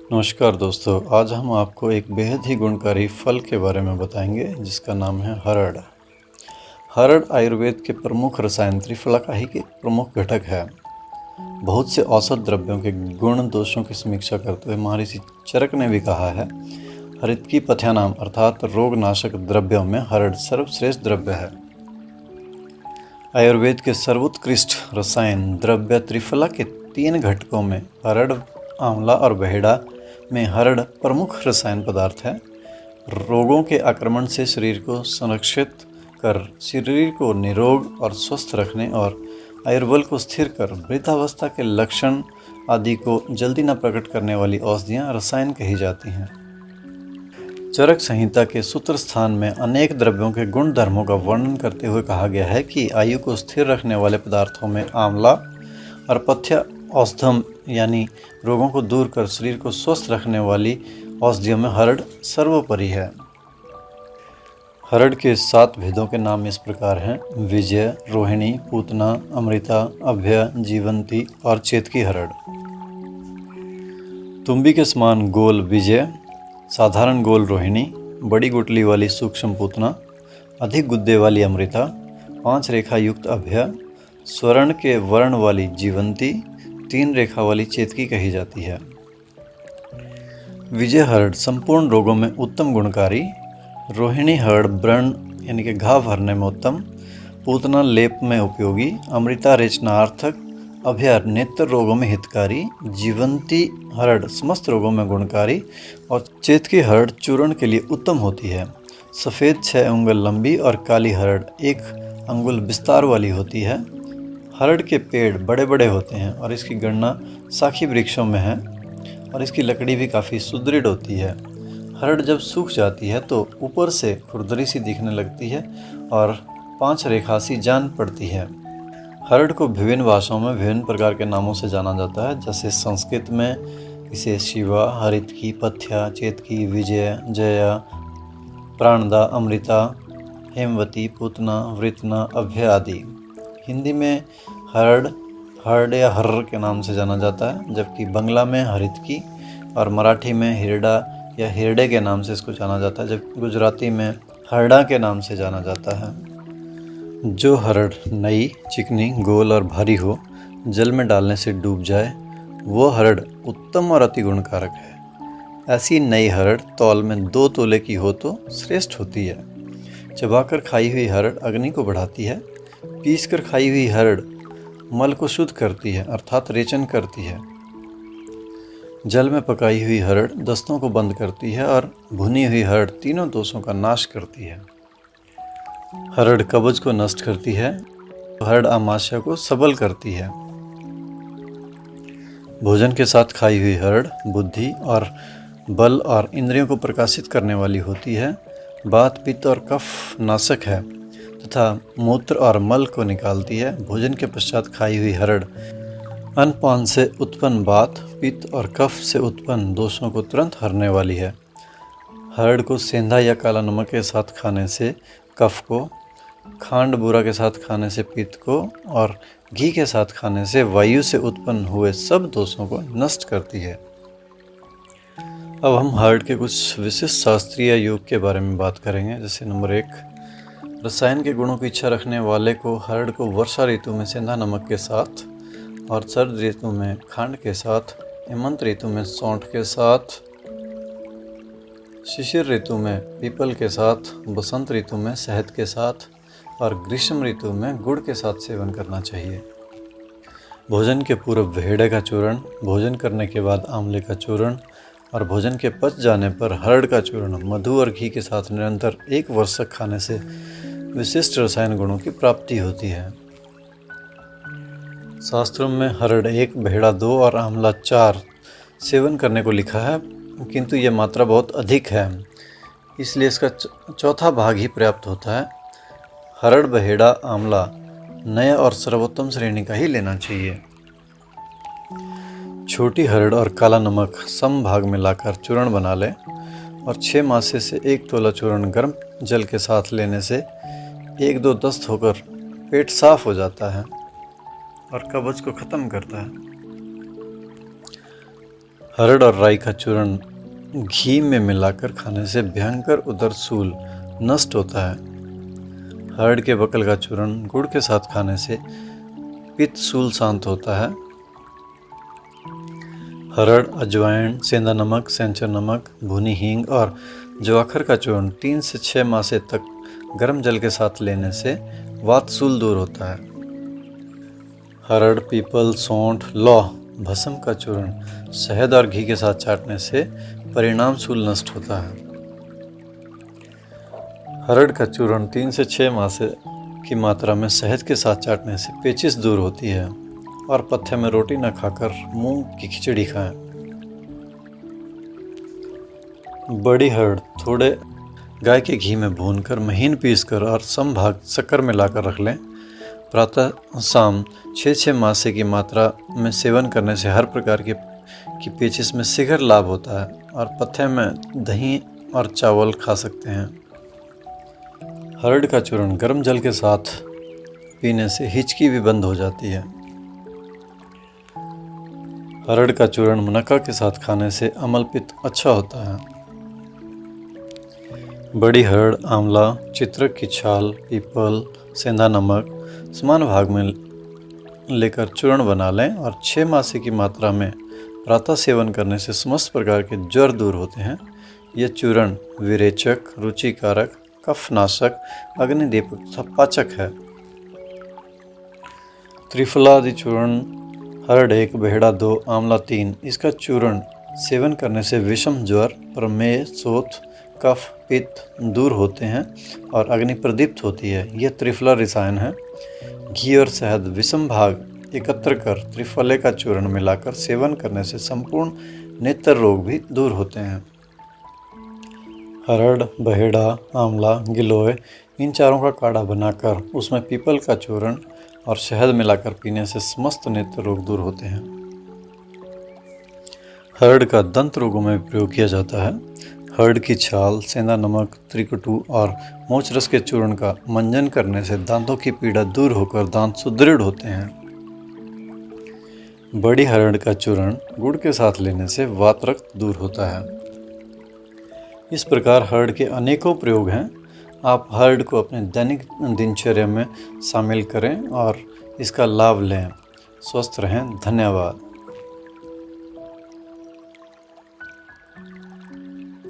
नमस्कार दोस्तों, आज हम आपको एक बेहद ही गुणकारी फल के बारे में बताएंगे जिसका नाम है हरड़। हरड़ आयुर्वेद के प्रमुख रसायन त्रिफलाकाही के प्रमुख घटक है। बहुत से औषध द्रव्यों के गुण दोषों की समीक्षा करते हुए महर्षि चरक ने भी कहा है, हरितकी पथ्यानाम अर्थात रोगनाशक द्रव्यों में हरड़ सर्वश्रेष्ठ द्रव्य है। आयुर्वेद के सर्वोत्कृष्ट रसायन द्रव्य त्रिफला के 3 घटकों में हरड़, आंवला और बहेड़ा में हरड़ प्रमुख रसायन पदार्थ है। रोगों के आक्रमण से शरीर को संरक्षित कर शरीर को निरोग और स्वस्थ रखने और आयुर्बल को स्थिर कर वृद्धावस्था के लक्षण आदि को जल्दी न प्रकट करने वाली औषधियाँ रसायन कही जाती हैं। चरक संहिता के सूत्र स्थान में अनेक द्रव्यों के गुण धर्मों का वर्णन करते हुए कहा गया है कि आयु को स्थिर रखने वाले पदार्थों में आंवला और पथ्य औषधम यानी रोगों को दूर कर शरीर को स्वस्थ रखने वाली औषधियों में हरड़ सर्वोपरि है। हरड़ के 7 भेदों के नाम इस प्रकार हैं: विजय, रोहिणी, पूतना, अमृता, अभय, जीवंती और चेतकी हरड़। तुम्बी के समान गोल विजय, साधारण गोल रोहिणी, बड़ी गुटली वाली सूक्ष्म पूतना, अधिक गुद्दे वाली अमृता, 5 रेखा युक्त अभय, स्वर्ण के वर्ण वाली जीवंती, 3 रेखा वाली चेतकी कही जाती है। विजय हरड़ संपूर्ण रोगों में उत्तम गुणकारी, रोहिणी हरड़ व्रण यानी कि घाव भरने में उत्तम, पूतना लेप में उपयोगी, अमृता रेचनार्थक, अभय नेत्र रोगों में हितकारी, जीवंती हरड़ समस्त रोगों में गुणकारी और चेतकी हरड़ चूर्ण के लिए उत्तम होती है। सफ़ेद 6 अंगुल लंबी और काली हरड़ 1 अंगुल विस्तार वाली होती है। हरड़ के पेड़ बड़े बड़े होते हैं और इसकी गणना साखी वृक्षों में है और इसकी लकड़ी भी काफ़ी सुदृढ़ होती है। हरड़ जब सूख जाती है तो ऊपर से खुरदरी सी दिखने लगती है और 5 रेखा सी जान पड़ती है। हरड़ को विभिन्न भाषाओं में विभिन्न प्रकार के नामों से जाना जाता है, जैसे संस्कृत में इसे शिवा, हरितकी, पथ्या, चेतकी, विजय, जया, प्राणदा, अमृता, हेमवती, पूतना, वृतना, अभय आदि। हिंदी में हरड़, हरड़ या हर्र के नाम से जाना जाता है, जबकि बंगला में हरितकी और मराठी में हिरडा या हिरडे के नाम से इसको जाना जाता है, जबकि गुजराती में हरड़ा के नाम से जाना जाता है। जो हरड़ नई, चिकनी, गोल और भारी हो, जल में डालने से डूब जाए, वो हरड़ उत्तम और अति गुणकारक है। ऐसी नई हरड़ तौल में 2 तोले की हो तो श्रेष्ठ होती है। चबाकर खाई हुई हरड़ अग्नि को बढ़ाती है। पीस कर खाई हुई हरड़ मल को शुद्ध करती है अर्थात रेचन करती है। जल में पकाई हुई हरड़ दस्तों को बंद करती है और भुनी हुई हरड़ तीनों दोषों का नाश करती है। हरड़ कब्ज को नष्ट करती है। हरड़ आमाशय को सबल करती है। भोजन के साथ खाई हुई हरड़ बुद्धि और बल और इंद्रियों को प्रकाशित करने वाली होती है। वात, पित्त और कफ नाशक है तथा मूत्र और मल को निकालती है। भोजन के पश्चात खाई हुई हरड़ अन्नपान से उत्पन्न वात, पित्त और कफ से उत्पन्न दोषों को तुरंत हरने वाली है। हरड़ को सेंधा या काला नमक के साथ खाने से कफ को, खांड बूरा के साथ खाने से पित्त को और घी के साथ खाने से वायु से उत्पन्न हुए सब दोषों को नष्ट करती है। अब हम हरड़ के कुछ विशिष्ट शास्त्रीय योग के बारे में बात करेंगे। जैसे नंबर 1, रसायन के गुणों की इच्छा रखने वाले को हरड़ को वर्षा ऋतु में सेंधा नमक के साथ और सर्द ऋतु में खांड के साथ, हेमंत ऋतु में सौंठ के साथ, शिशिर ऋतु में पीपल के साथ, बसंत ऋतु में शहद के साथ और ग्रीष्म ऋतु में गुड़ के साथ सेवन करना चाहिए। भोजन के पूर्व भेड़े का चूर्ण, भोजन करने के बाद आंवले का चूर्ण और भोजन के पच जाने पर हरड़ का चूर्ण मधु और घी के साथ निरंतर 1 वर्ष तक खाने से विशिष्ट रसायन गुणों की प्राप्ति होती है। शास्त्रों में हरड़ 1, बहेड़ा 2 और आंवला 4 सेवन करने को लिखा है, किंतु यह मात्रा बहुत अधिक है, इसलिए इसका चौथा भाग ही पर्याप्त होता है। हरड़, बहेड़ा, आंवला नए और सर्वोत्तम श्रेणी का ही लेना चाहिए। छोटी हरड़ और काला नमक सम भाग में लाकर चूर्ण बना लें और 6 मासे से 1 तोला चूर्ण गर्म जल के साथ लेने से 1-2 दस्त होकर पेट साफ हो जाता है और कब्ज को ख़त्म करता है। हरड़ और राई का चूर्ण घी में मिलाकर खाने से भयंकर उदरसूल नष्ट होता है। हरड़ के बकल का चूर्ण गुड़ के साथ खाने से पित्त सूल शांत होता है। हरड़, अजवाइन, सेंधा नमक, सेंचर नमक, भुनी हींग और ज्वाखर का चूर्ण 3 से 6 मासे तक गर्म जल के साथ लेने से वातसूल दूर होता है। हरड़, पीपल, सौंठ, लौह, भस्म का चूर्ण शहद और घी के साथ चाटने से परिणाम सूल नष्ट होता है। हरड़ का चूर्ण 3 से 6 मासे की मात्रा में शहद के साथ चाटने से पेचिश दूर होती है और पत्थे में रोटी न खाकर मूंग की खिचड़ी खाएं। बड़ी हरड़ थोड़े गाय के घी में भूनकर महीन पीसकर और समभाग शक्कर मिलाकर रख लें। प्रातः शाम 6-6 मासे की मात्रा में सेवन करने से हर प्रकार की पेचिश में शीघ्र लाभ होता है और पत्थे में दही और चावल खा सकते हैं। हरड़ का चूर्ण गर्म जल के साथ पीने से हिचकी भी बंद हो जाती है। हरड़ का चूर्ण मुनक्का के साथ खाने से अम्ल पित्त अच्छा होता है। बड़ी हरड़, आंवला, चित्रक की छाल, पीपल, सेंधा नमक समान भाग में लेकर चूर्ण बना लें और 6 मासे की मात्रा में प्रातः सेवन करने से समस्त प्रकार के ज्वर दूर होते हैं। यह चूर्ण विरेचक, रुचिकारक, कफनाशक, अग्निदीपक तथा पाचक है। त्रिफलादि चूर्ण हरड़ 1, बेहड़ा 2, आंवला 3। इसका चूर्ण सेवन करने से विषम ज्वर, प्रमेह, शोथ, कफ, पित्त दूर होते हैं और अग्नि प्रदीप्त होती है। यह त्रिफला रसायन है। घी और शहद विषम भाग एकत्र कर त्रिफले का चूर्ण मिलाकर सेवन करने से संपूर्ण नेत्र रोग भी दूर होते हैं। हरड़, बहेड़ा, आंवला, गिलोय इन चारों का काढ़ा बनाकर उसमें पीपल का चूर्ण और शहद मिलाकर पीने से समस्त नेत्र रोग दूर होते हैं। हरड़ का दंत रोगों में प्रयोग किया जाता है। हरड़ की छाल, सेंधा नमक, त्रिकटु और मोच रस के चूर्ण का मंजन करने से दांतों की पीड़ा दूर होकर दांत सुदृढ़ होते हैं। बड़ी हरड़ का चूर्ण गुड़ के साथ लेने से वात रक्त दूर होता है। इस प्रकार हरड़ के अनेकों प्रयोग हैं। आप हरड़ को अपने दैनिक दिनचर्या में शामिल करें और इसका लाभ लें। स्वस्थ रहें। धन्यवाद।